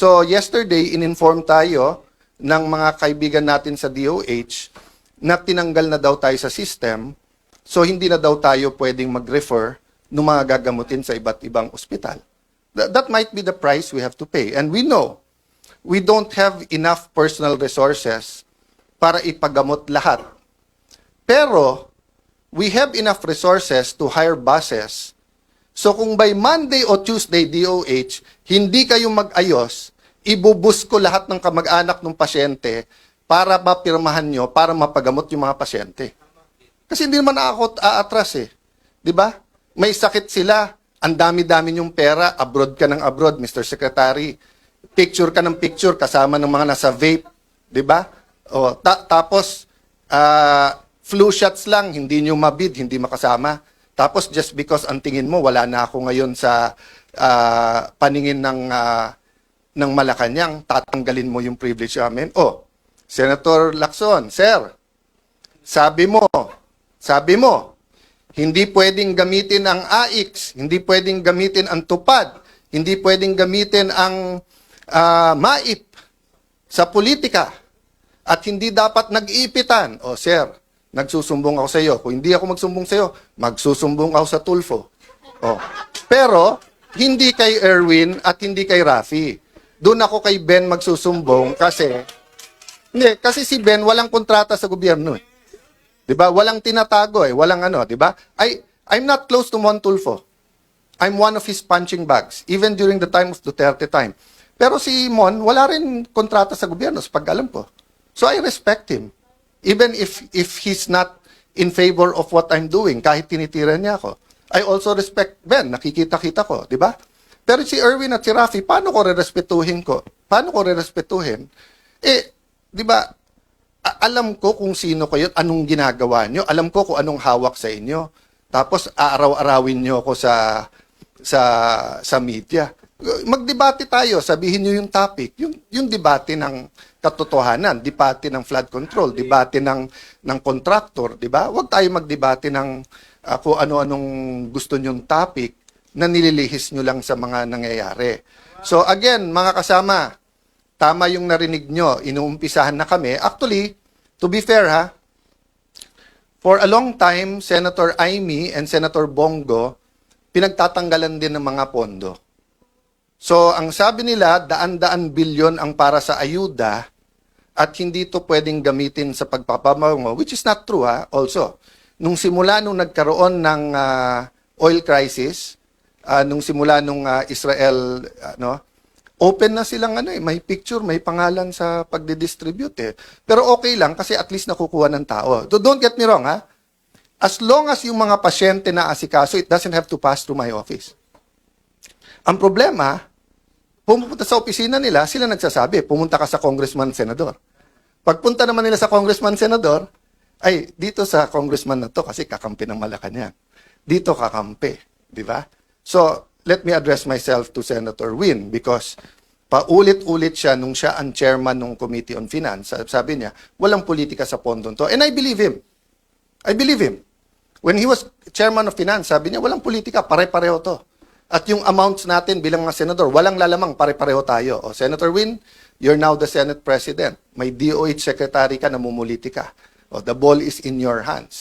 So yesterday, in-inform tayo ng mga kaibigan natin sa DOH na tinanggal na daw tayo sa system, so hindi na daw tayo pwedeng mag-refer ng mga gagamutin sa iba't ibang ospital. That might be the price we have to pay. And we know, we don't have enough personal resources para ipagamot lahat. Pero, we have enough resources to hire buses. So kung by Monday o Tuesday, DOH, hindi kayo mag-ayos, ibubus ko lahat ng kamag-anak ng pasyente para mapirmahan nyo, para mapagamot yung mga pasyente. Kasi hindi naman ako aatras eh. Di ba? May sakit sila, ang dami-dami yung pera, abroad ka ng abroad, Mr. Secretary. Picture ka ng picture kasama ng mga nasa vape. Di ba? O, tapos, flu shots lang, hindi nyo mabid, hindi makasama. Tapos just because ang tingin mo, wala na ako ngayon sa paningin ng Malacanang, tatanggalin mo yung privilege namin. Oh, Senator Lacson, sir, sabi mo, hindi pwedeng gamitin ang AIX, hindi pwedeng gamitin ang TUPAD, hindi pwedeng gamitin ang MAIP sa politika, at hindi dapat nag-iipitan. Oh, sir, nagsusumbong ako sa iyo. Kung hindi ako magsumbong sa iyo, magsusumbong ako sa Tulfo. Oh. Pero, hindi kay Erwin at hindi kay Rafi. Doon ako kay Ben magsusumbong kasi si Ben walang kontrata sa gobyerno eh. 'Di ba? Walang tinatago eh, walang ano, 'di ba? I'm not close to Mon Tulfo. I'm one of his punching bags even during the time of Duterte time. Pero si Mon wala rin kontrata sa gobyerno sa pag-alam ko. So I respect him. Even if he's not in favor of what I'm doing, kahit tinitira niya ako. I also respect Ben, nakikita-kita ko, di ba? Pero si Erwin at si Rafi, paano ko re-respetuhin ko? Paano ko re-respetuhin? Eh, di ba, alam ko kung sino kayo, anong ginagawa nyo, alam ko kung anong hawak sa inyo. Tapos, aaraw-arawin nyo ako sa media. Magdebate tayo, sabihin nyo yung topic, yung debate ng katotohanan, debate ng flood control, debate ng contractor, di ba? Huwag tayo magdebate ng kung ano-anong gusto nyong topic na nililihis nyo lang sa mga nangyayari. So again, mga kasama, tama yung narinig nyo, inuumpisahan na kami. Actually, to be fair ha, for a long time, Senator Amy and Senator Bongo, pinagtatanggalan din ng mga pondo. So, ang sabi nila, daan-daan bilyon ang para sa ayuda at hindi ito pwedeng gamitin sa pagpapabango, which is not true ha, also. Nung simula nung nagkaroon ng oil crisis, nung simula nung Israel, open na silang may picture, may pangalan sa pagdidistribute eh. Pero okay lang kasi at least nakukuha ng tao. So don't get me wrong ha. As long as yung mga pasyente na asikaso, it doesn't have to pass through my office. Ang problema, pumunta sa opisina nila, sila nagsasabi, pumunta ka sa congressman, senador. Pagpunta naman nila sa congressman, senador, ay, dito sa congressman na to kasi kakampi ng Malacanang. Dito kakampi, di ba? So, let me address myself to Senator Win because paulit-ulit siya nung siya ang chairman ng Committee on Finance. Sabi niya, walang politika sa pondon to. And I believe him. I believe him. When he was chairman of Finance, sabi niya, walang politika, pare-pareho to. At yung amounts natin bilang mga senador, walang lalamang, pare-pareho tayo. O, Senator Win, you're now the Senate President. May DOH Secretary ka, namumuliti ka. O, the ball is in your hands.